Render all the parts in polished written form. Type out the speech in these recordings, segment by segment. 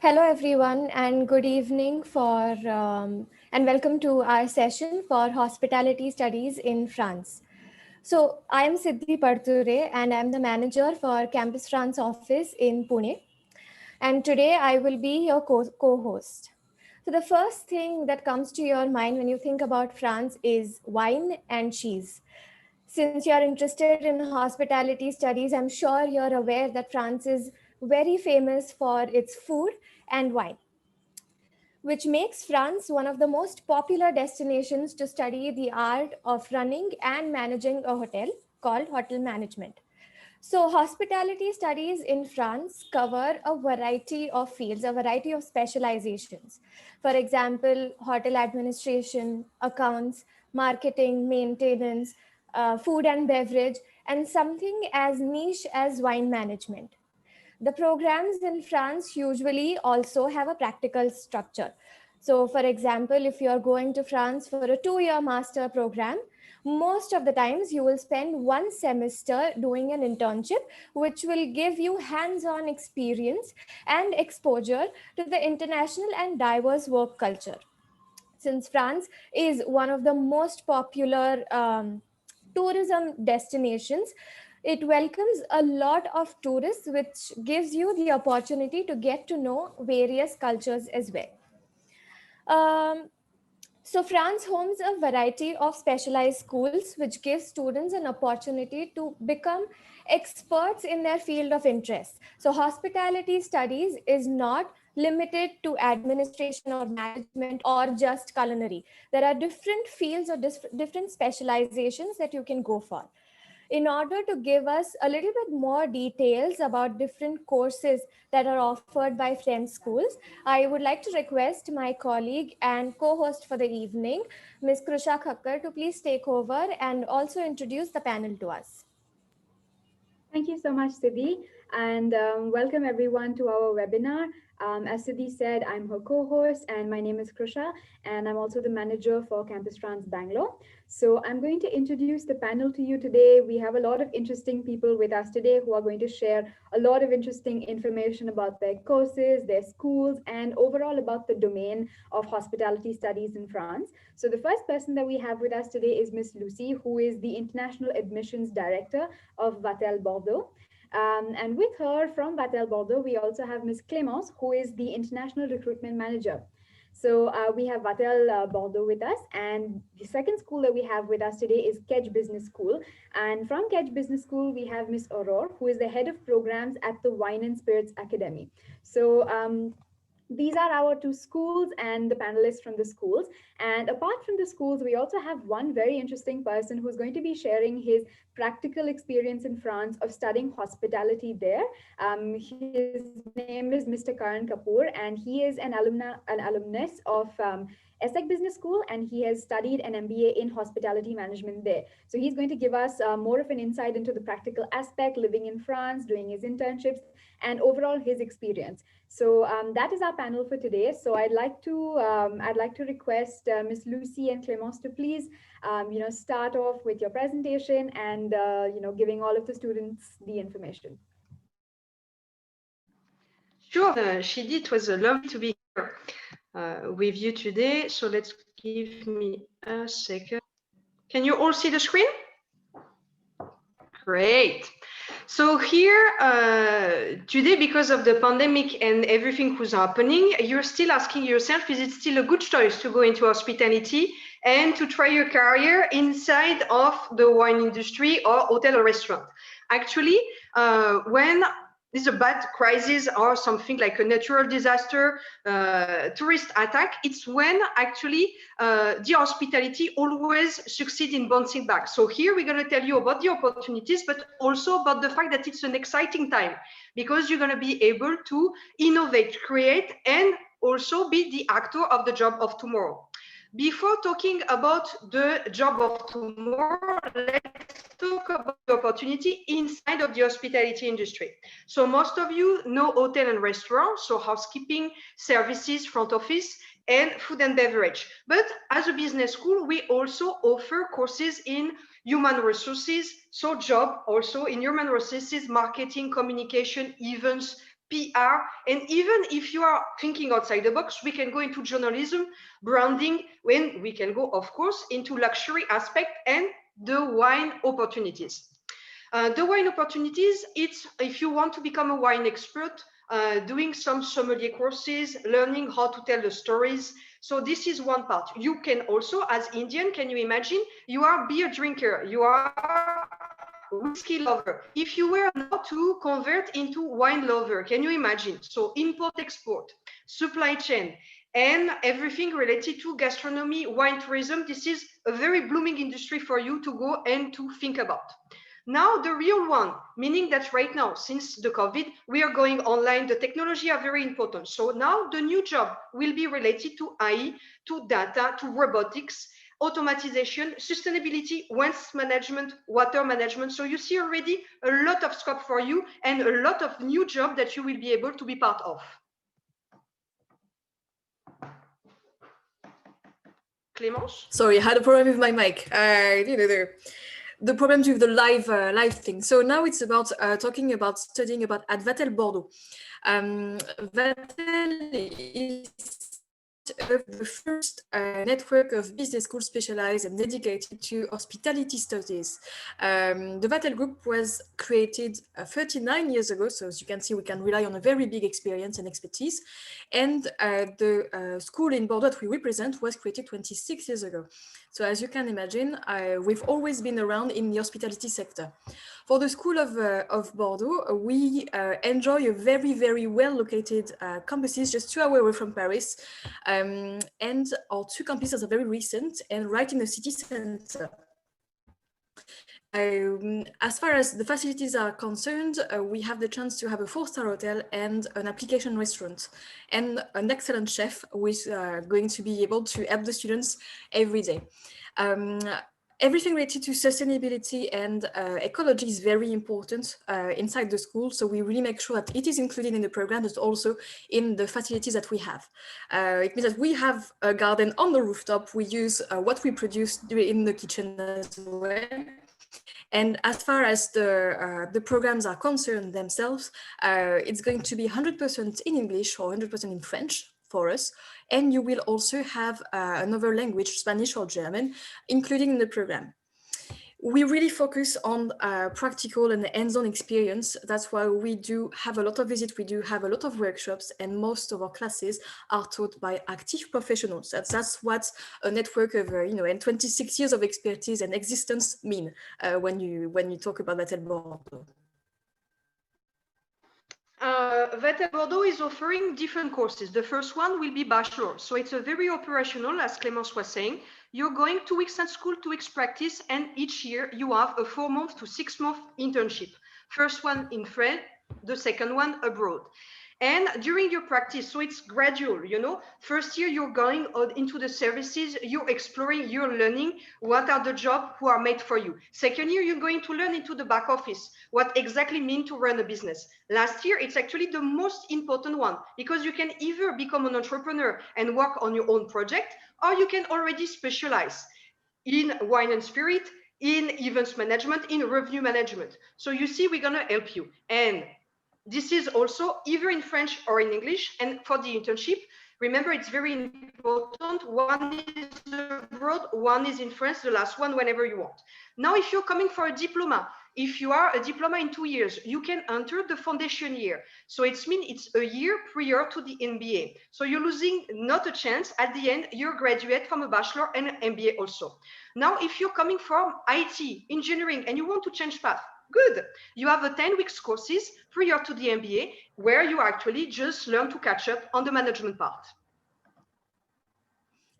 Hello, everyone, and good evening and welcome to our session for hospitality studies in France. So, I am Siddhi Parture, and I'm the manager for Campus France office in Pune. And today I will be your co-host. So, the first thing that comes to your mind when you think about France is wine and cheese. Since you're interested in hospitality studies, I'm sure you're aware that France is very famous for its food and wine, which makes France one of the most popular destinations to study the art of running and managing a hotel called hotel management. So, hospitality studies in France cover a variety of fields, a variety of specializations. For example, hotel administration, accounts, marketing, maintenance, food and beverage, and something as niche as wine management. The programs in France usually also have a practical structure. So, for example, if you're going to France for a 2-year master program, most of the times you will spend one semester doing an internship, which will give you hands on experience and exposure to the international and diverse work culture. Since France is one of the most popular tourism destinations, it welcomes a lot of tourists, which gives you the opportunity to get to know various cultures as well. Um, so, France homes a variety of specialized schools, which gives students an opportunity to become experts in their field of interest. So, hospitality studies is not limited to administration or management or just culinary. There are different fields or different specializations that you can go for. In order to give us a little bit more details about different courses that are offered by French schools, I would like to request my colleague and co-host for the evening, Ms. Krusha Khakkar, to please take over and also introduce the panel to us. Thank you so much, Siddhi, and welcome everyone to our webinar. As Siddhi said, I'm her co-host, and my name is Krusha, and I'm also the manager for Campus France Bangalore. So I'm going to introduce the panel to you today. We have a lot of interesting people with us today who are going to share a lot of interesting information about their courses, their schools, and overall about the domain of hospitality studies in France. So the first person that we have with us today is Miss Lucy, who is the International Admissions Director of Vatel Bordeaux. And with her from Vatel Bordeaux, we also have Ms. Clémence, who is the International Recruitment Manager. So we have Vatel Bordeaux with us, and the second school that we have with us today is KEDGE Business School. And from KEDGE Business School, we have Ms. Aurore, who is the Head of Programs at the Wine and Spirits Academy. So these are our two schools and the panelists from the schools. And apart from the schools, we also have one very interesting person who's going to be sharing his practical experience in France of studying hospitality there. His name is Mr. Karan Kapoor, and he is an alumnus of ESSEC Business School, and he has studied an MBA in hospitality management there. So he's going to give us more of an insight into the practical aspect, living in France, doing his internships, and overall his experience. So that is our panel for today. So I'd like to request Ms. Lucy and Clémence to please start off with your presentation and giving all of the students the information. Sure, Shidi, it was lovely to be here with you today. So let's give me a second. Can you all see the screen? Great. So here today, because of the pandemic and everything who's happening, you're still asking yourself, is it still a good choice to go into hospitality and to try your career inside of the wine industry or hotel or restaurant? Actually, when there's a bad crisis or something like a natural disaster, tourist attack, it's when actually the hospitality always succeed in bouncing back. So here we're going to tell you about the opportunities, but also about the fact that it's an exciting time because you're going to be able to innovate, create, and also be the actor of the job of tomorrow. Before talking about the job of tomorrow, let's talk about the opportunity inside of the hospitality industry. So most of you know hotel and restaurant, so housekeeping, services, front office, and food and beverage. But as a business school, we also offer courses in human resources, so job also in human resources, marketing, communication, events, PR, and even if you are thinking outside the box, we can go into journalism, branding, when we can go, of course, into luxury aspect and the wine opportunities. The wine opportunities, it's if you want to become a wine expert, doing some sommelier courses, learning how to tell the stories. So this is one part. You can also, as Indian, can you imagine? You are beer drinker, you are whiskey lover. If you were now to convert into wine lover, can you imagine? So import, export, supply chain, and everything related to gastronomy, wine tourism. This is a very blooming industry for you to go and to think about. Now, the real one, meaning that right now, since the COVID, we are going online, the technology are very important. So now the new job will be related to AI, to data, to robotics, automatization, sustainability, waste management, water management. So you see already a lot of scope for you and a lot of new job that you will be able to be part of. Clémence? Sorry, I had a problem with my mic. The problems with the live thing. So now it's about studying about at Vatel Bordeaux. Vatel is the first network of business schools specialized and dedicated to hospitality studies. The Vatel Group was created 39 years ago, so as you can see, we can rely on a very big experience and expertise. And the school in Bordeaux that we represent was created 26 years ago. So as you can imagine, we've always been around in the hospitality sector. For the School of Bordeaux, we enjoy a very, very well-located campuses just 2 hours away from Paris. And our 2 campuses are very recent and right in the city center. As far as the facilities are concerned, we have the chance to have a 4-star hotel and an application restaurant and an excellent chef who is going to be able to help the students every day. Everything related to sustainability and ecology is very important inside the school. So we really make sure that it is included in the program, but also in the facilities that we have. It means that we have a garden on the rooftop. We use what we produce in the kitchen as well. And as far as the programs are concerned themselves, it's going to be 100% in English or 100% in French for us. And you will also have another language, Spanish or German, included in the program. We really focus on practical and hands-on experience. That's why we do have a lot of visits, we do have a lot of workshops, and most of our classes are taught by active professionals. That's what a network of, and 26 years of expertise and existence mean when you talk about Vatel Bordeaux. Vatel Bordeaux is offering different courses. The first one will be bachelor. So it's a very operational, as Clémence was saying. You're going 2 weeks at school, 2 weeks practice, and each year you have a 4-month to 6-month internship. First one in France, the second one abroad. And during your practice, so it's gradual, first year you're going into the services, you're exploring, you're learning what are the jobs who are made for you. Second year, you're going to learn into the back office, what exactly mean to run a business. Last year, it's actually the most important one because you can either become an entrepreneur and work on your own project, or you can already specialize in wine and spirit, in events management, in revenue management. So you see, we're gonna help you. And this is also either in French or in English. And for the internship, remember, it's very important. One is abroad, one is in France, the last one whenever you want. Now, if you're coming for a diploma, if you are a diploma in 2 years, you can enter the foundation year. So it means it's a year prior to the MBA. So you're losing not a chance. At the end, you graduate from a bachelor and an MBA also. Now, if you're coming from IT, engineering, and you want to change path, good. You have a 10 weeks courses prior to the MBA where you actually just learn to catch up on the management part.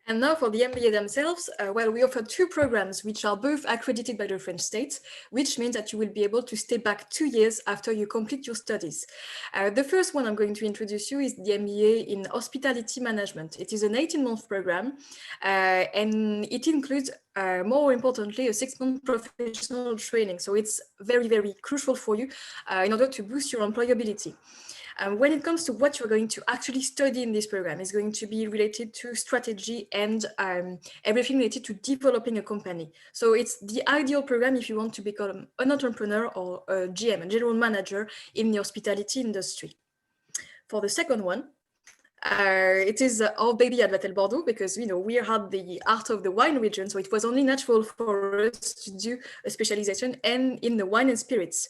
And now for the MBA themselves, we offer 2 programs which are both accredited by the French state, which means that you will be able to stay back 2 years after you complete your studies. The first one I'm going to introduce you is the MBA in Hospitality Management. It is an 18-month program, and it includes, more importantly, a 6-month professional training. So it's very, very crucial for you in order to boost your employability. When it comes to what you're going to actually study in this program, is going to be related to strategy and everything related to developing a company. So it's the ideal program if you want to become an entrepreneur or a GM, a general manager in the hospitality industry. For the second one, it is our baby at Vatel Bordeaux, because we had the art of the wine region, so it was only natural for us to do a specialization and in the wine and spirits.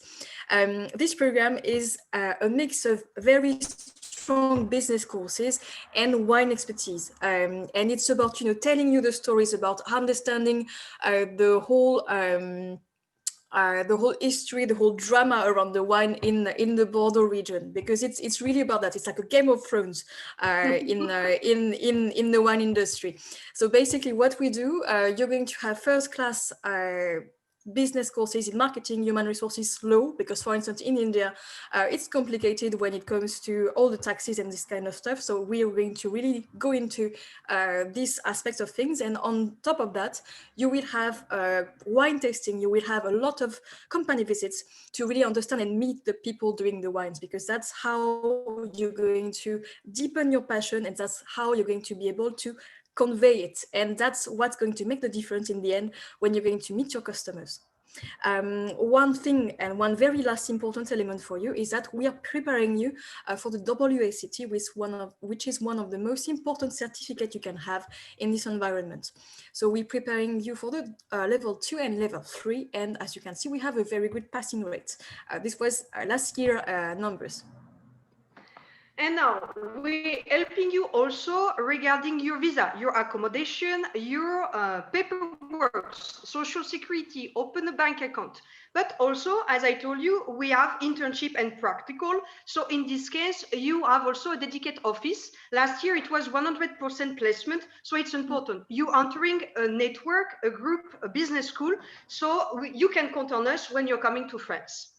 This program is a mix of very strong business courses and wine expertise, and it's about telling you the stories, about understanding the whole history, the whole drama around the wine in the Bordeaux region, because it's really about that. It's like a Game of Thrones in the wine industry. So basically, what we do, you're going to have first class business courses in marketing, human resources, law, because for instance in India it's complicated when it comes to all the taxes and this kind of stuff, so we are going to really go into these aspects of things. And on top of that, you will have wine tasting, you will have a lot of company visits to really understand and meet the people doing the wines, because that's how you're going to deepen your passion, and that's how you're going to be able to convey it. And that's what's going to make the difference in the end when you're going to meet your customers. One thing, and one very last important element for you, is that we are preparing you for the WACT, which is one of the most important certificates you can have in this environment. So we're preparing you for the level 2 and level 3, and as you can see, we have a very good passing rate. This was last year numbers. And now we're helping you also regarding your visa, your accommodation, your paperwork, social security, open a bank account. But also, as I told you, we have internship and practical. So in this case, you have also a dedicated office. Last year, it was 100% placement. So it's important. You entering a network, a group, a business school. So you can count on us when you're coming to France.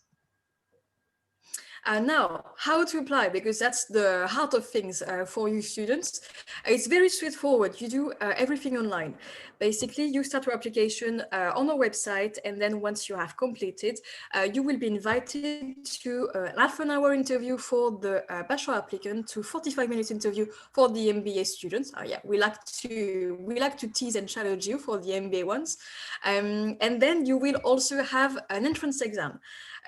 Now, how to apply, because that's the heart of things for you students. It's very straightforward. You do everything online. Basically, you start your application on our website, and then once you have completed, you will be invited to a half-an-hour interview for the bachelor applicant, to 45-minute interview for the MBA students. Yeah, we like to tease and challenge you for the MBA ones, and then you will also have an entrance exam.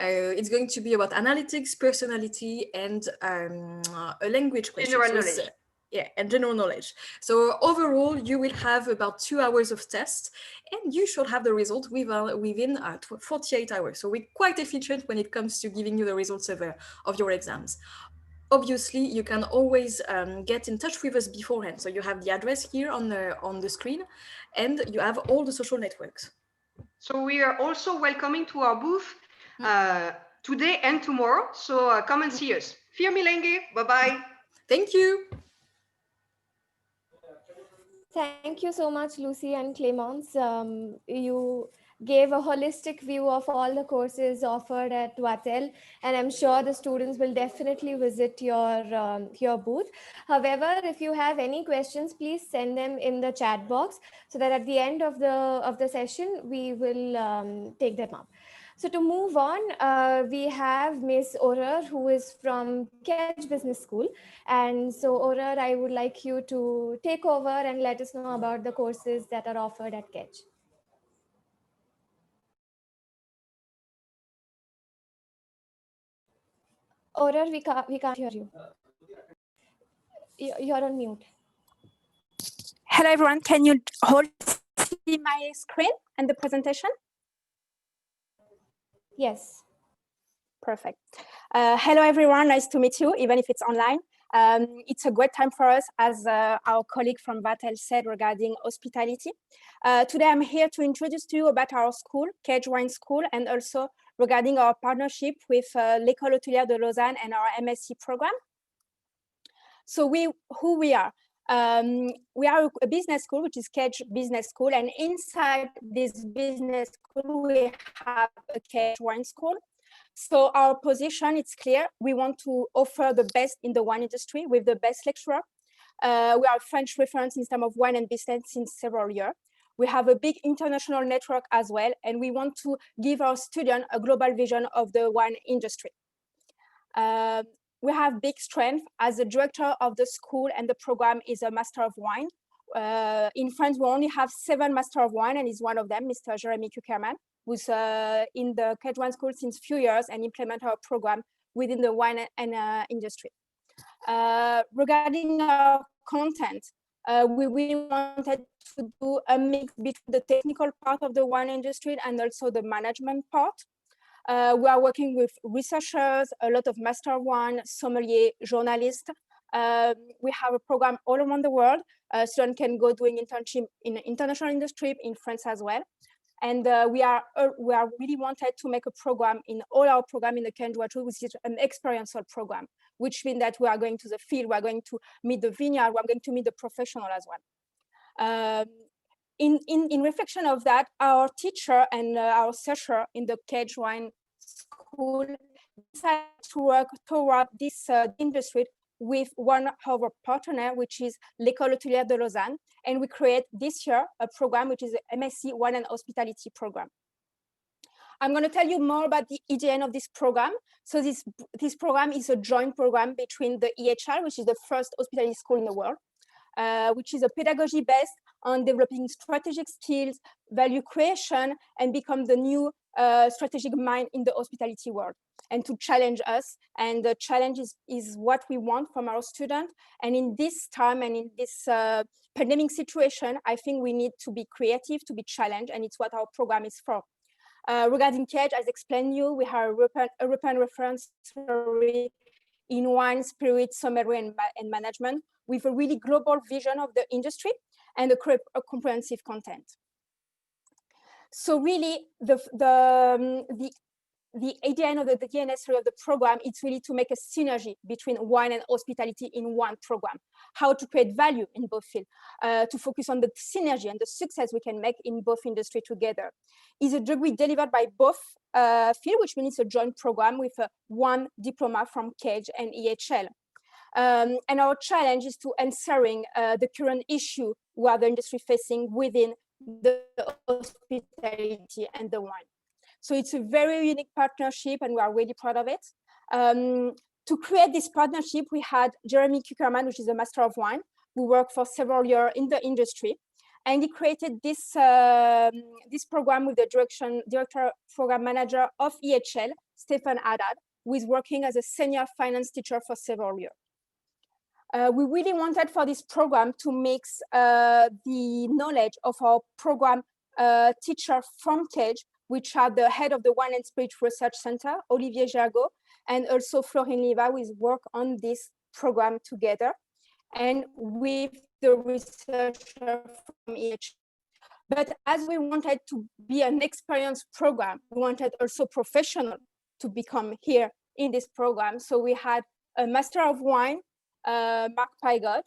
It's going to be about analytics, personality, and a language question. General knowledge. Yeah, and general knowledge. So overall, you will have about 2 hours of test, and you should have the result within 48 hours. So we're quite efficient when it comes to giving you the results of your exams. Obviously, you can always get in touch with us beforehand. So you have the address here on the screen, and you have all the social networks. So we are also welcoming to our booth today and tomorrow. So come and see us. Fir milenge. Bye-bye. Thank you. Thank you so much, Lucy and Clémence. You gave a holistic view of all the courses offered at Vatel, and I'm sure the students will definitely visit your booth. However, if you have any questions, please send them in the chat box, so that at the end of the session, we will take them up. So to move on, we have Miss Aurore, who is from KEDGE Business School. And so Aurore, I would like you to take over and let us know about the courses that are offered at KEDGE. Aurore, we can't hear you. You're on mute. Hello, everyone. Can you all see my screen and the presentation? Yes. Perfect. Hello, everyone. Nice to meet you, even if it's online. It's a great time for us, as our colleague from Vatel said, regarding hospitality. Today, I'm here to introduce to you about our school, KEDGE Wine School, and also regarding our partnership with l'École Hôtelière de Lausanne and our MSc program. So who we are. We are a business school, which is KEDGE Business School, and inside this business school, we have a KEDGE Wine School. So our position, it's clear. We want to offer the best in the wine industry with the best lecturer. We are French reference in terms of wine and business since several years. We have a big international network as well, and we want to give our students a global vision of the wine industry. We have big strength. As the director of the school and the program is a Master of Wine. In France, we only have 7 Master of Wine, and he's one of them, Mr. Jeremy Kuckerman, who's in the KEDGE Wine School since a few years and implement our program within the wine and industry. Regarding our content, we really wanted to do a mix between the technical part of the wine industry and also the management part. We are working with researchers, a lot of master of wine, sommelier, journalists. We have a program all around the world. Students can go doing internship in international industry, in France as well. And we are really wanted to make a program in all our program in the KEDGE, which is an experiential program, which means that we are going to the field, we are going to meet the vineyard, we are going to meet the professional as well. In reflection of that, our teacher and our researcher in the KEDGE wine school decided to work toward this industry with one of our partner, which is l'École Hôtelière de Lausanne. And we create this year a program, which is the MSc Wine and Hospitality program. I'm going to tell you more about the EDN of this program. So this program is a joint program between the EHL, which is the first hospitality school in the world, which is a pedagogy based on developing strategic skills, value creation, and become the new strategic mind in the hospitality world, and to challenge us. And the challenge is what we want from our students. And in this time and in this pandemic situation, I think we need to be creative, to be challenged, and it's what our program is for. Regarding KEDGE, as explained you, we have a European reference in wine, spirit, sommelier, and management, with a really global vision of the industry and a comprehensive content. So really, the idea of the DNS of the program is really to make a synergy between wine and hospitality in one program. How to create value in both fields, to focus on the synergy and the success we can make in both industry together. Is a degree delivered by both fields, which means it's a joint program with one diploma from KEDGE and EHL. And our challenge is to answering the current issue where the industry facing within the hospitality and the wine. So it's a very unique partnership, and we are really proud of it. To create this partnership, we had Jeremy Kuckerman, which is a master of wine, who worked for several years in the industry. And he created this, this program with the director program manager of EHL, Stefan Haddad, who is working as a senior finance teacher for several years. We really wanted for this program to mix the knowledge of our program teacher from KEDGE, which are the head of the Wine and Spirit Research Center, Olivier Gergaud, and also Florine Liva, who work on this program together, and with the researcher from EHL. But as we wanted to be an experienced program, we wanted also professional to become here in this program. So we had a Master of Wine, Marc Paigot,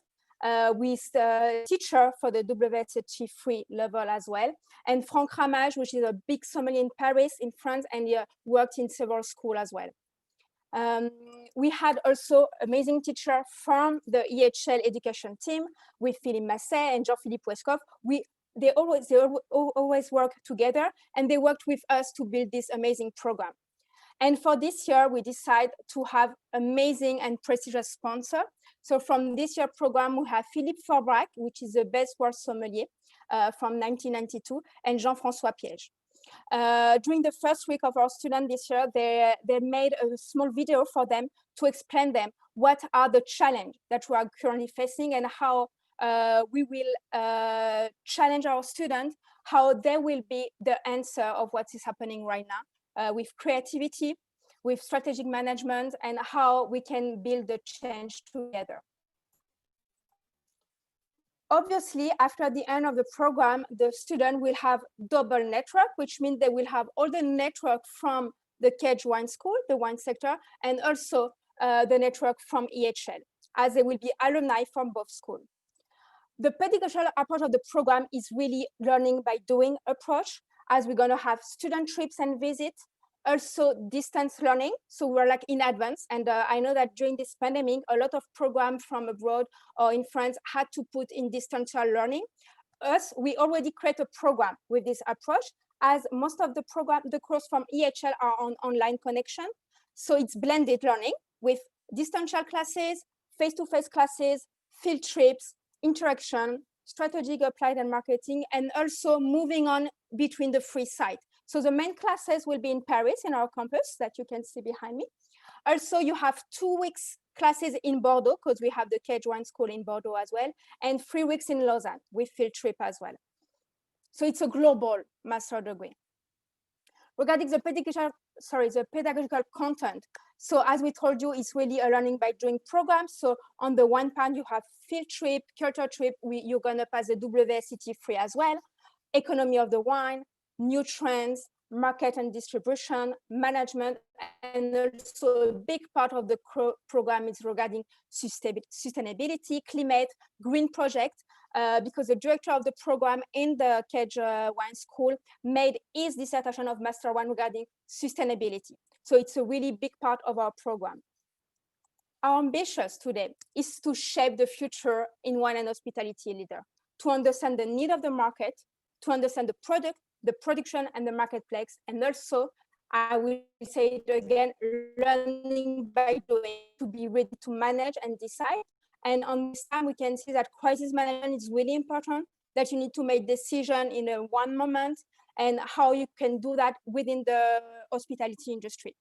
with the teacher for the WSET3 level as well, and Franck Ramage, which is a big sommelier in Paris, in France, and he worked in several schools as well. We had also amazing teacher from the EHL education team with Philippe Masset and Jean-Philippe Weskov. They always work together, and they worked with us to build this amazing program. And for this year, we decided to have amazing and prestigious sponsor. So from this year program, we have Philippe Forbrac, which is the best world sommelier from 1992, and Jean-François Piège. During the first week of our students this year, they made a small video for them to explain them what are the challenges that we are currently facing and how we will challenge our students, how they will be the answer of what is happening right now with creativity, with strategic management, and how we can build the change together. Obviously, after the end of the program, the student will have double network, which means they will have all the network from the KEDGE wine school, the wine sector, and also the network from EHL, as they will be alumni from both schools. The pedagogical approach of the program is really learning by doing approach, as we're going to have student trips and visits, also distance learning. So we're like in advance. And I know that during this pandemic, a lot of programs from abroad or in France had to put in distancial learning. Us, we already create a program with this approach, as most of the course from EHL are on online connection. So it's blended learning with distancial classes, face-to-face classes, field trips, interaction, strategic applied and marketing, and also moving on between the three sites. So the main classes will be in Paris, in our campus that you can see behind me. Also, you have 2 weeks classes in Bordeaux, because we have the KEDGE school in Bordeaux as well, and 3 weeks in Lausanne with field trip as well. So it's a global master degree. Regarding the pedagogical content, so as we told you, it's really a learning by doing program. So on the one part, you have field trip, culture trip, you're gonna pass the WSET free as well, economy of the wine, new trends, market and distribution, management, and also a big part of the program is regarding sustainability, climate, green project, because the director of the program in the KEDGE Wine School made his dissertation of Master 1 regarding sustainability. So it's a really big part of our program. Our ambition today is to shape the future in wine and hospitality leader, to understand the need of the market, to understand the product, the production, and the marketplace, and also, I will say it again, learning by doing, to be ready to manage and decide. And on this time, we can see that crisis management is really important, that you need to make decision in a one moment, and how you can do that within the hospitality industry.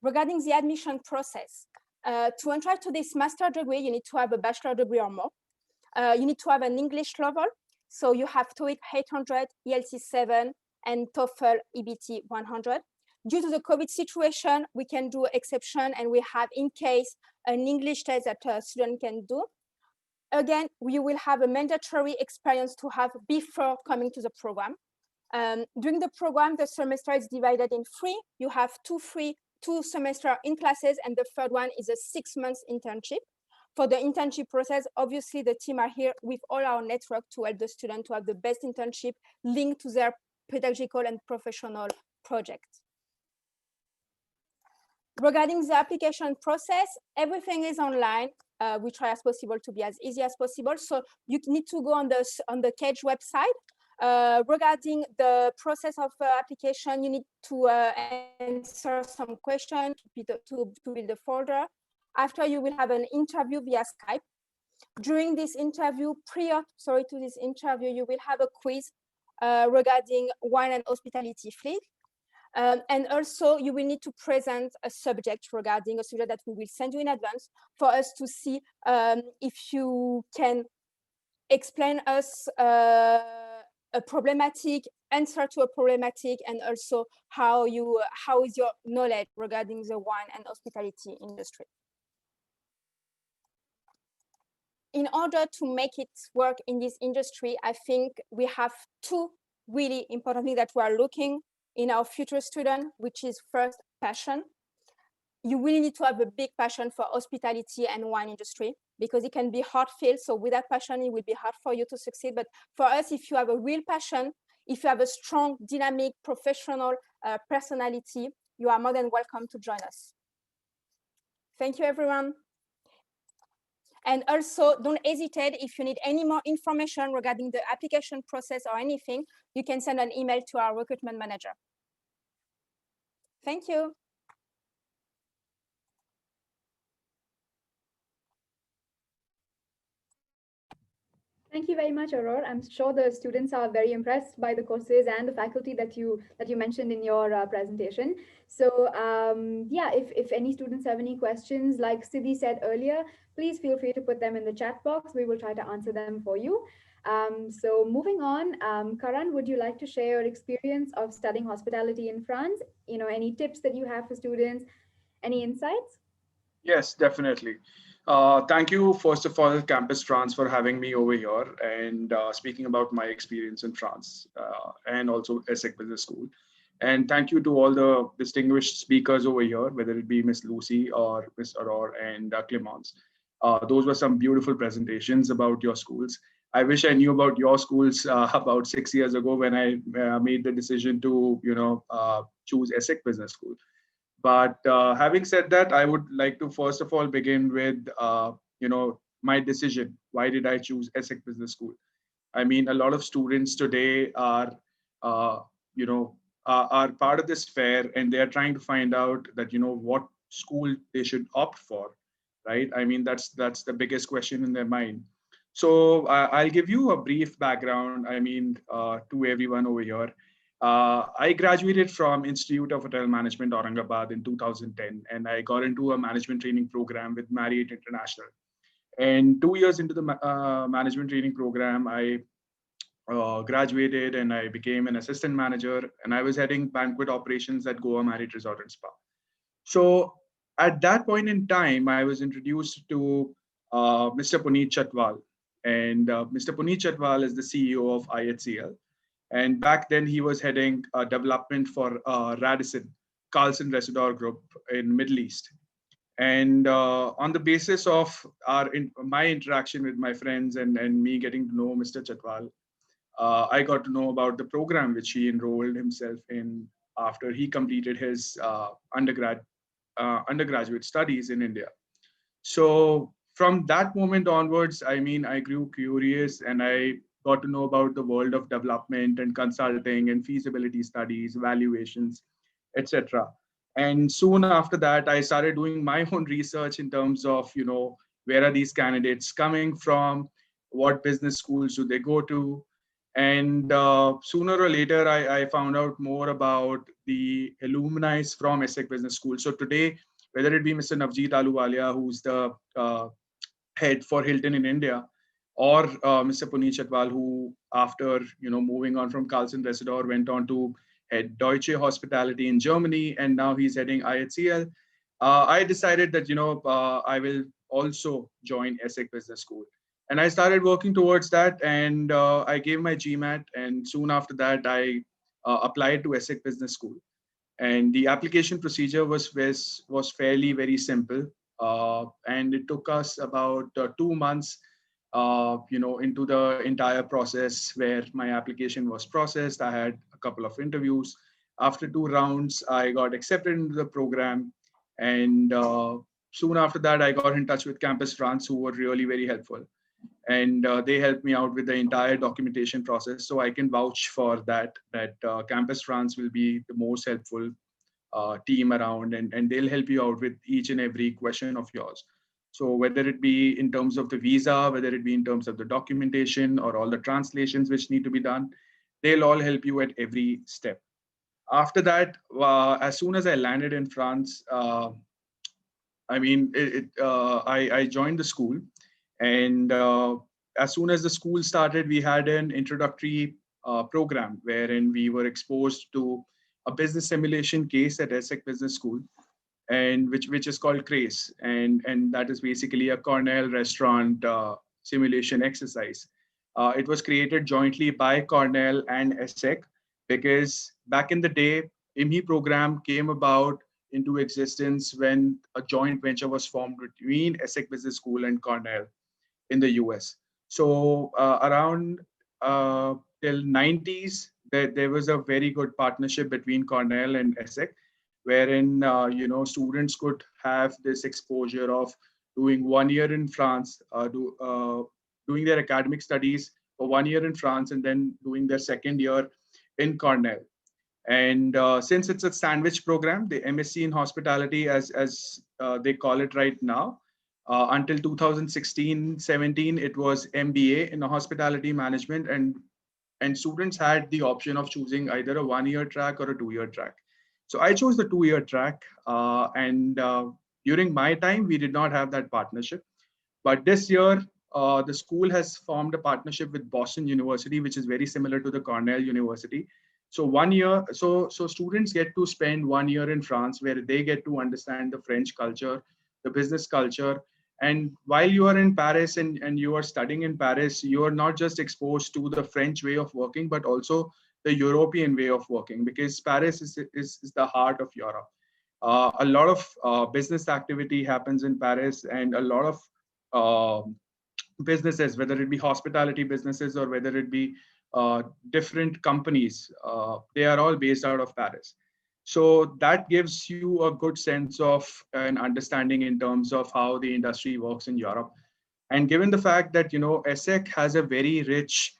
Regarding the admission process, to enter to this master degree, you need to have a bachelor degree or more. You need to have an English level. So you have TOEIC 800, ELT 7, and TOEFL EBT 100. Due to the COVID situation, we can do exception, and we have, in case, an English test that a student can do. Again, you will have a mandatory experience to have before coming to the program. During the program, the semester is divided in 3. You have 2 semesters in classes, and the third one is a 6-month internship. For the internship process, obviously the team are here with all our network to help the student to have the best internship linked to their pedagogical and professional projects. Regarding the application process, everything is online. We try as possible to be as easy as possible. So you need to go on the KEDGE website. Regarding the process of application, you need to answer some questions to build a folder. After, you will have an interview via Skype. During this interview, prior to this interview, you will have a quiz regarding wine and hospitality field. And also, you will need to present a subject regarding a subject that we will send you in advance for us to see if you can explain us a problematic, answer to a problematic, and also how is your knowledge regarding the wine and hospitality industry. In order to make it work in this industry, I think we have 2 really important things that we are looking in our future student, which is first, passion. You really need to have a big passion for hospitality and wine industry, because it can be hard field. So without passion, it will be hard for you to succeed. But for us, if you have a real passion, if you have a strong, dynamic, professional personality, you are more than welcome to join us. Thank you, everyone. And also, don't hesitate, if you need any more information regarding the application process or anything, you can send an email to our recruitment manager. Thank you. Thank you very much, Aurore. I'm sure the students are very impressed by the courses and the faculty that you mentioned in your presentation. So yeah, if any students have any questions, like Siddhi said earlier, please feel free to put them in the chat box. We will try to answer them for you. So moving on, Karan, would you like to share your experience of studying hospitality in France? You know, any tips that you have for students, any insights? Yes, definitely. Thank you, first of all, Campus France, for having me over here and speaking about my experience in France and also ESSEC Business School. And thank you to all the distinguished speakers over here, whether it be Miss Lucy or Miss Aurore and Clemence. Those were some beautiful presentations about your schools. I wish I knew about your schools about 6 years ago when I made the decision to, choose ESSEC Business School. But having said that, I would like to first of all begin with, my decision. Why did I choose ESSEC Business School? I mean, a lot of students today are part of this fair, and they are trying to find out that, what school they should opt for, right? I mean, that's the biggest question in their mind. So I'll give you a brief background, to everyone over here. I graduated from Institute of Hotel Management, Aurangabad in 2010, and I got into a management training program with Marriott International. And 2 years into the management training program, I graduated and I became an assistant manager, and I was heading banquet operations at Goa Marriott Resort and Spa. So at that point in time, I was introduced to Mr. Puneet Chatwal. And Mr. Puneet Chatwal is the CEO of IHCL. And back then he was heading development for Radisson, Carlson Residor Group in Middle East. And on the basis of my interaction with my friends and me getting to know Mr. Chatwal, I got to know about the program which he enrolled himself in after he completed his undergraduate studies in India. So from that moment onwards, I mean, I grew curious and I got to know about the world of development and consulting and feasibility studies, evaluations, etc. And soon after that, I started doing my own research in terms of, where are these candidates coming from? What business schools do they go to? And sooner or later, I found out more about the alumni from ESSEC Business School. So today, whether it be Mr. Navjeet Aluwalia, who's the head for Hilton in India, or Mr. Puneet Chatwal, who after moving on from Carlson Residor went on to head Deutsche Hospitality in Germany, and now he's heading IHCL. I decided that I will also join ESSEC Business School, and I started working towards that. And I gave my GMAT, and soon after that, I applied to ESSEC Business School. And the application procedure was fairly very simple, and it took us about 2 months into the entire process where my application was processed. I had a couple of interviews. After 2 rounds, I got accepted into the program. And soon after that, I got in touch with Campus France, who were really very helpful. And they helped me out with the entire documentation process. So I can vouch for that Campus France will be the most helpful team around, and they'll help you out with each and every question of yours. So whether it be in terms of the visa, whether it be in terms of the documentation or all the translations which need to be done, they'll all help you at every step. After that, as soon as I landed in France, I joined the school. And as soon as the school started, we had an introductory program wherein we were exposed to a business simulation case at ESSEC Business School, and which is called CRACE, and that is basically a Cornell restaurant simulation exercise. It was created jointly by Cornell and ESSEC because back in the day, IMHI program came about into existence when a joint venture was formed between ESSEC Business School and Cornell in the US. So around till 90s, there was a very good partnership between Cornell and ESSEC, wherein students could have this exposure of doing 1 year in France, doing their academic studies for 1 year in France, and then doing their second year in Cornell. And since it's a sandwich program, the MSc in hospitality, as they call it right now, until 2016-17, it was MBA in hospitality management, and students had the option of choosing either a 1 year track or a 2 year track. So I chose the 2 year track, and during my time, we did not have that partnership. But this year, the school has formed a partnership with Boston University, which is very similar to the Cornell University. So 1 year, so students get to spend 1 year in France, where they get to understand the French culture, the business culture. And while you are in Paris and you are studying in Paris, you are not just exposed to the French way of working, but also the European way of working, because Paris is the heart of Europe. A lot of business activity happens in Paris, and a lot of businesses, whether it be hospitality businesses or whether it be different companies, they are all based out of Paris. So that gives you a good sense of an understanding in terms of how the industry works in Europe. And given the fact that, ESSEC has a very rich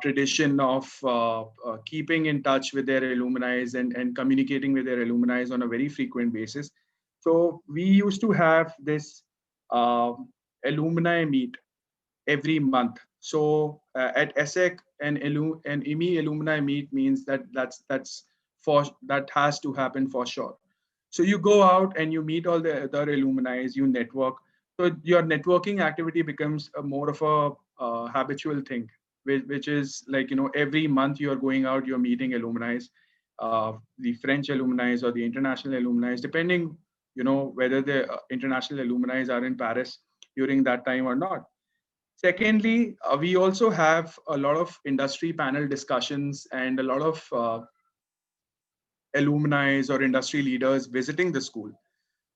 tradition of keeping in touch with their alumni and communicating with their alumni on a very frequent basis. So we used to have this alumni meet every month. So at ESSEC, an IMI alumni meet means that has to happen for sure. So you go out and you meet all the other alumni, you network. So your networking activity becomes a more of a habitual thing, which is like, every month you're going out, you're meeting alumni, the French alumni or the international alumni, depending, whether the international alumni are in Paris during that time or not. Secondly, we also have a lot of industry panel discussions and a lot of alumni or industry leaders visiting the school.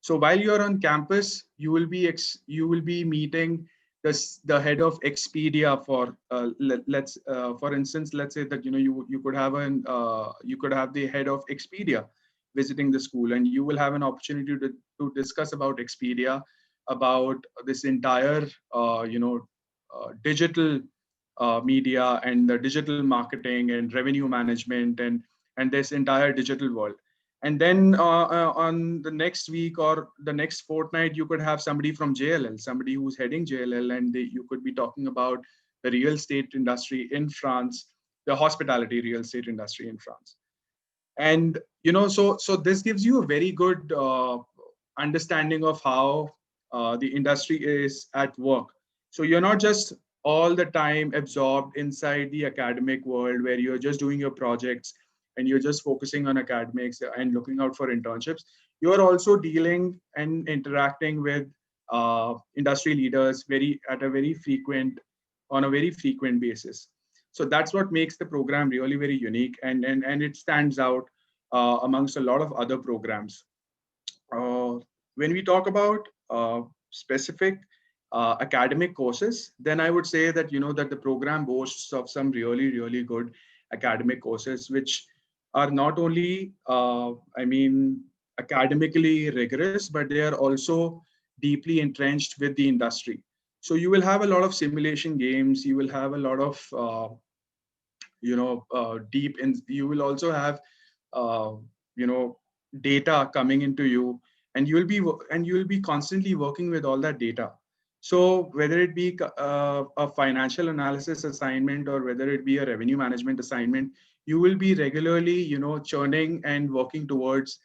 So while you're on campus, you will be meeting the head of Expedia for for instance, let's say that you could have the head of Expedia visiting the school, and you will have an opportunity to discuss about Expedia, about this entire digital media and the digital marketing and revenue management and this entire digital world. And then on the next week or the next fortnight, you could have somebody from JLL, somebody who's heading JLL, and you could be talking about the real estate industry in France, the hospitality real estate industry in France. And so this gives you a very good understanding of how the industry is at work. So you're not just all the time absorbed inside the academic world where you're just doing your projects and you're just focusing on academics and looking out for internships. You're also dealing and interacting with industry leaders on a very frequent basis. So that's what makes the program really very unique, and it stands out amongst a lot of other programs. When we talk about specific academic courses, then I would say that that the program boasts of some really good academic courses, which are not only academically rigorous, but they are also deeply entrenched with the industry. So you will have a lot of simulation games. You will have a lot of you will also have uh, you know data coming into you, and you will be constantly working with all that data. So whether it be a financial analysis assignment or whether it be a revenue management assignment, you will be regularly churning and working towards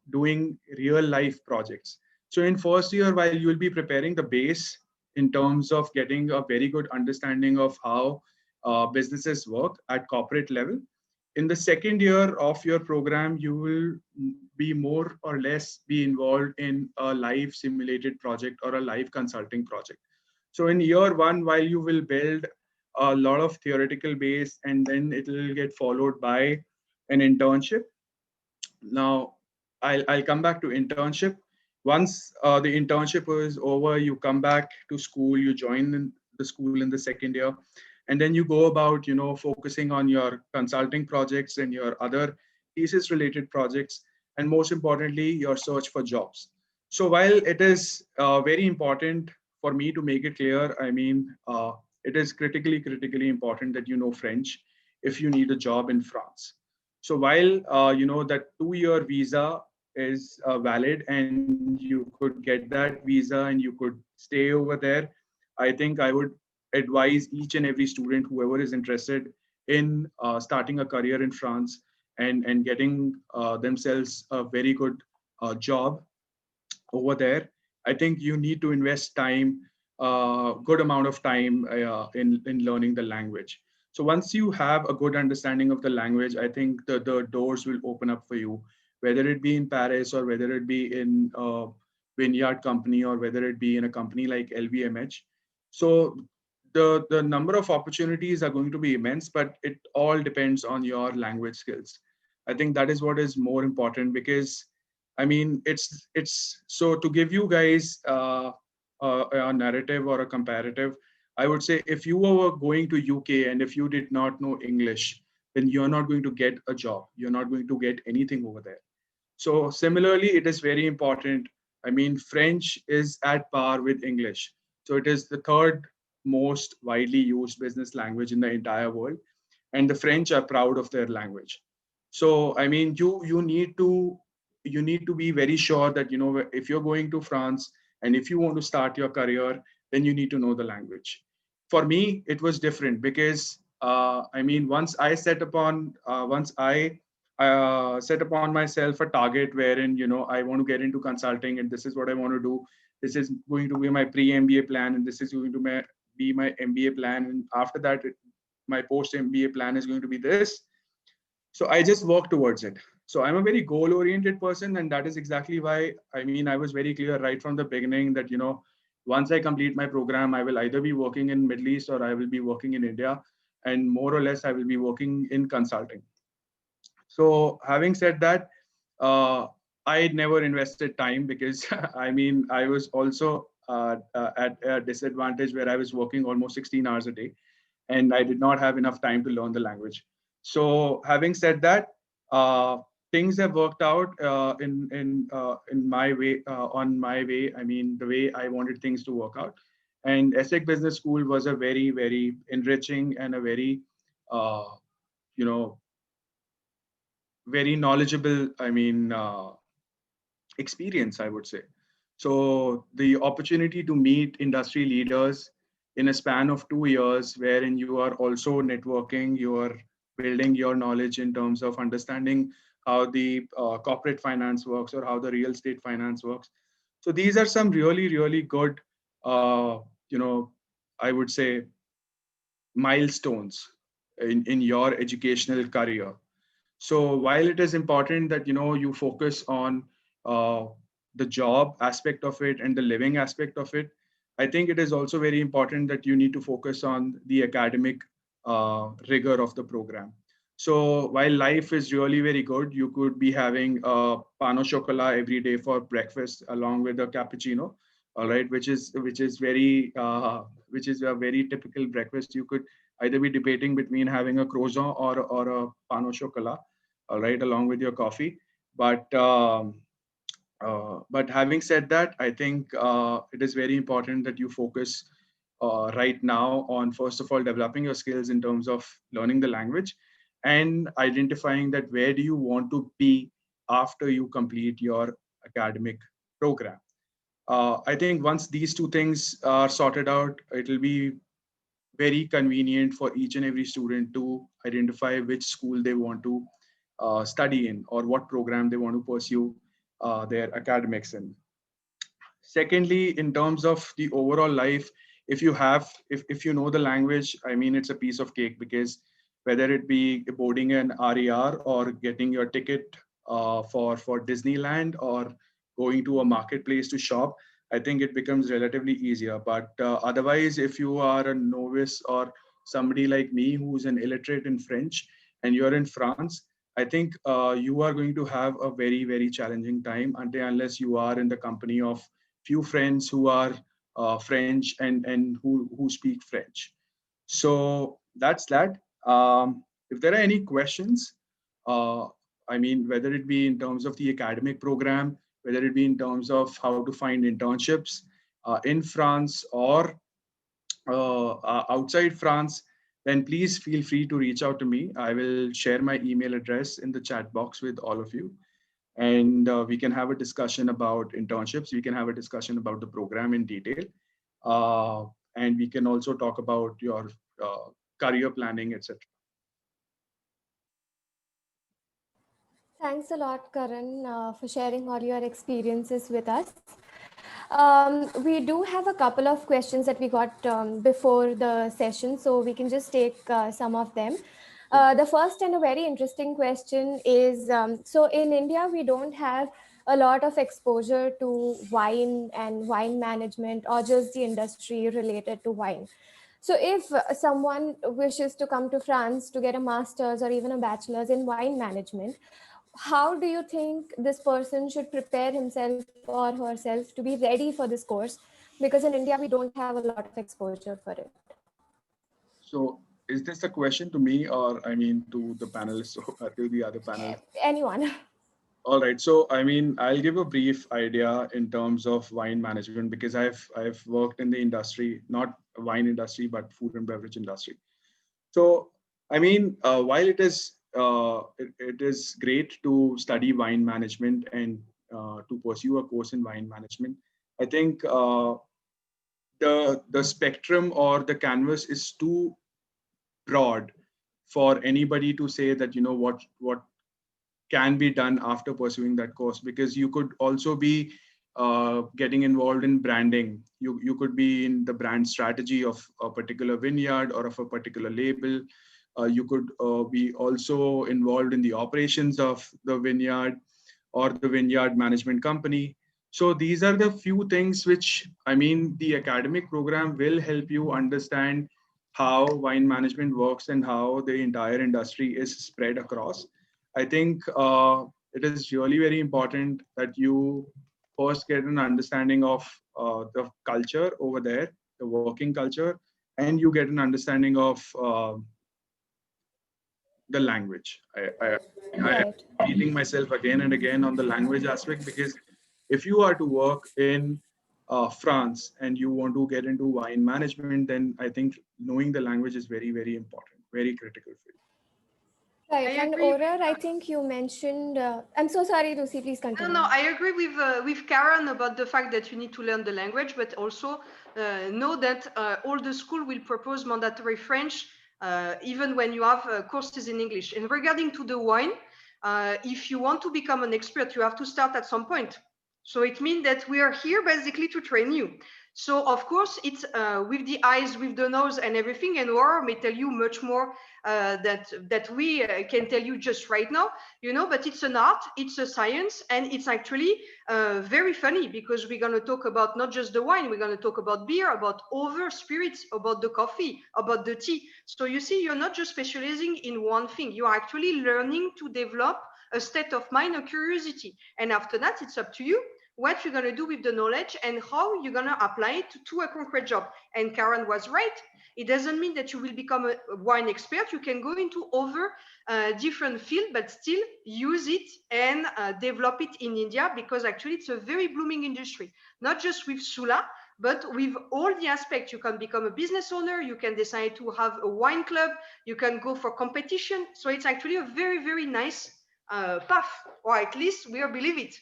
doing real life projects. So in first year, while you will be preparing the base in terms of getting a very good understanding of how businesses work at corporate level, in the second year of your program, you will be more or less be involved in a live simulated project or a live consulting project. So in year one, while you will build a lot of theoretical base, and then it will get followed by an internship. Now, I'll come back to internship. Once the internship is over, you come back to school, you join the school in the second year, and then you go about, focusing on your consulting projects and your other thesis related projects, and most importantly, your search for jobs. So while it is very important for me to make it clear, it is critically important that you know French if you need a job in France. So while that 2-year visa is valid and you could get that visa and you could stay over there, I think I would advise each and every student, whoever is interested in starting a career in France and getting themselves a very good job over there. I think you need to invest time, good amount of time in learning the language. So once you have a good understanding of the language, I think the doors will open up for you, whether it be in Paris or whether it be in a vineyard company or whether it be in a company like LVMH. So the number of opportunities are going to be immense, but it all depends on your language skills. I think that is what is more important, because it's so to give you guys a narrative or a comparative. I would say if you were going to UK and if you did not know English, then you're not going to get a job. You're not going to get anything over there. So similarly, it is very important. French is at par with English. So it is the third most widely used business language in the entire world, and the French are proud of their language. So you need to be very sure that if you're going to France and if you want to start your career, then you need to know the language. for me, it was different because I mean, once I set upon myself a target wherein, you know, I want to get into consulting and this is what I want to do. This is going to be my pre-MBA plan, and this is going to be my MBA plan. And after that, my post-MBA plan is going to be this. So I just work towards it. So I'm a very goal oriented person, and that is exactly why, I mean, I was very clear right from the beginning that, you know, once I complete my program, I will either be working in Middle East or I will be working in India, and more or less I will be working in consulting. So having said that, I never invested time because I mean, I was also at a disadvantage where I was working almost 16 hours a day, and I did not have enough time to learn the language. So having said that, uh, things have worked out in my way, on my way. I mean, the way I wanted things to work out. And ESSEC Business School was a very, very enriching and a very, uh, you know, very knowledgeable, I mean, experience, I would say. So the opportunity to meet industry leaders in a span of 2 years, wherein you are also networking, you are building your knowledge in terms of understanding how the corporate finance works or how the real estate finance works. So these are some really, really good, uh, you know, I would say milestones in your educational career. So while it is important that, you know, you focus on uh, the job aspect of it and the living aspect of it, I think it is also very important that you need to focus on the academic rigor of the program. So while life is really very good, you could be having a pan au chocolat every day for breakfast along with a cappuccino, all right, which is a very typical breakfast. You could either be debating between having a croissant or a pan au chocolat, all right, along with your coffee. But having said that, I think it is very important that you focus right now on, first of all, developing your skills in terms of learning the language and identifying that where do you want to be after you complete your academic program. I think once these two things are sorted out, it will be very convenient for each and every student to identify which school they want to study in or what program they want to pursue their academics in. Secondly, in terms of the overall life, if you know the language, I mean, it's a piece of cake because whether it be boarding an RER or getting your ticket for Disneyland or going to a marketplace to shop, I think it becomes relatively easier. But otherwise, if you are a novice or somebody like me who's an illiterate in French and you're in France, I think you are going to have a very, very challenging time until unless you are in the company of few friends who are French and who speak French. So that's that. If there are any questions, uh, I mean, whether it be in terms of the academic program, whether it be in terms of how to find internships in France or outside France, then please feel free to reach out to me. I will share my email address in the chat box with all of you. And we can have a discussion about internships. We can have a discussion about the program in detail. Uh, and we can also talk about your career planning, etc. Thanks a lot, Karan, for sharing all your experiences with us. We do have a couple of questions that we got before the session, so we can just take some of them. The first and a very interesting question is, so in India, we don't have a lot of exposure to wine and wine management or just the industry related to wine. So if someone wishes to come to France to get a master's or even a bachelor's in wine management, how do you think this person should prepare himself or herself to be ready for this course? Because in India, we don't have a lot of exposure for it. So is this a question to me or I mean to the panelists or to the other panelists? Anyone. All right. So, I mean, I'll give a brief idea in terms of wine management because I've worked in the industry, not wine industry, but food and beverage industry. So, I mean, while it is great to study wine management and to pursue a course in wine management, I think the spectrum or the canvas is too broad for anybody to say that, you know, what can be done after pursuing that course, because you could also be getting involved in branding. You could be in the brand strategy of a particular vineyard or of a particular label. You could be also involved in the operations of the vineyard or the vineyard management company. So these are the few things which, I mean, the academic program will help you understand how wine management works and how the entire industry is spread across. I think it is really very important that you first get an understanding of the culture over there, the working culture, and you get an understanding of the language. I am Right. repeating myself again and again on the language aspect, because if you are to work in France and you want to get into wine management, then I think knowing the language is very, very important, very critical for you. Right. I And agree. Aurora, I think you mentioned, I'm so sorry, Lucy, please continue. No, I agree with Karen about the fact that you need to learn the language, but also know that all the school will propose mandatory French, even when you have courses in English. And regarding to the wine, if you want to become an expert, you have to start at some point. So it means that we are here basically to train you. So of course, it's with the eyes, with the nose and everything, and Aurora may tell you much more that we can tell you just right now, you know, but it's an art, it's a science, and it's actually very funny, because we're going to talk about not just the wine, we're going to talk about beer, about other spirits, about the coffee, about the tea. So you see, you're not just specializing in one thing, you're actually learning to develop a state of mind, a curiosity. And after that, it's up to you what you're going to do with the knowledge and how you're going to apply it to a concrete job. And Karen was right. It doesn't mean that you will become a wine expert. You can go into other different field, but still use it and develop it in India, because actually it's a very blooming industry, not just with Sula, but with all the aspects. You can become a business owner, you can decide to have a wine club, you can go for competition. So it's actually a very, very nice path, or at least we believe it.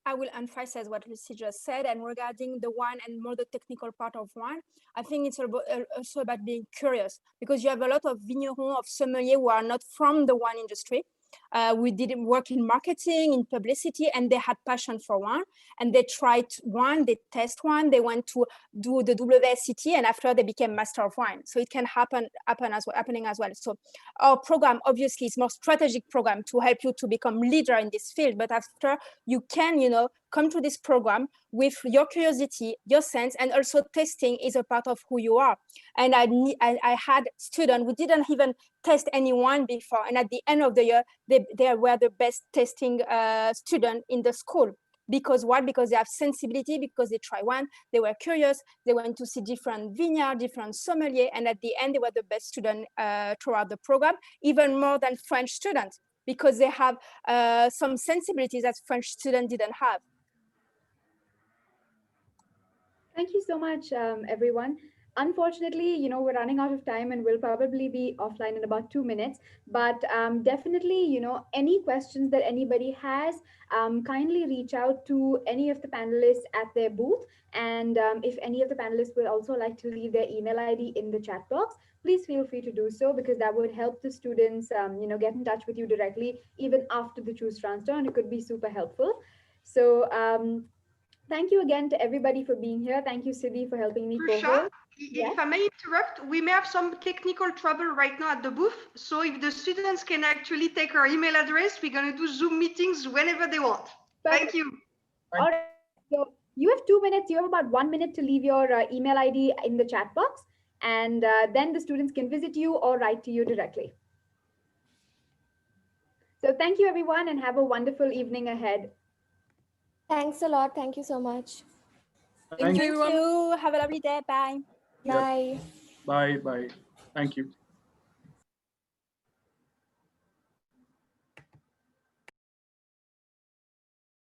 I will emphasize what Lucy just said. And regarding the wine and more the technical part of wine, I think it's also about being curious, because you have a lot of vignerons, of sommeliers who are not from the wine industry. We didn't work in marketing, in publicity, and they had passion for wine. And they tried wine, they test wine, they went to do the WSET, and after they became master of wine. So it can happening as well. So our program obviously is more strategic program to help you to become leader in this field. But after, you can, you know, come to this program with your curiosity, your sense, and also testing is a part of who you are. And I had students who didn't even test any wine before, and at the end of the year, they were the best testing student in the school. Because what? Because they have sensibility, because they try wine, they were curious, they went to see different vineyards, different sommeliers, and at the end, they were the best student throughout the program, even more than French students, because they have some sensibilities that French students didn't have. Thank you so much, everyone. Unfortunately, you know, we're running out of time and we'll probably be offline in about 2 minutes. But definitely, you know, any questions that anybody has, kindly reach out to any of the panelists at their booth. And if any of the panelists would also like to leave their email ID in the chat box, please feel free to do so, because that would help the students, you know, get in touch with you directly, even after the Choose transfer, and it could be super helpful. So, thank you again to everybody for being here. Thank you, Siddhi, for helping me co-host. Yes. If I may interrupt, we may have some technical trouble right now at the booth. So if the students can actually take our email address, we're going to do Zoom meetings whenever they want. Perfect. Thank you. All right. So you have 2 minutes. You have about 1 minute to leave your email ID in the chat box. And then the students can visit you or write to you directly. So thank you, everyone, and have a wonderful evening ahead. Thanks a lot. Thank you so much. Thank you, Thank everyone. you. Have a lovely day. Bye. Yep. Bye. Bye. Bye. Thank you.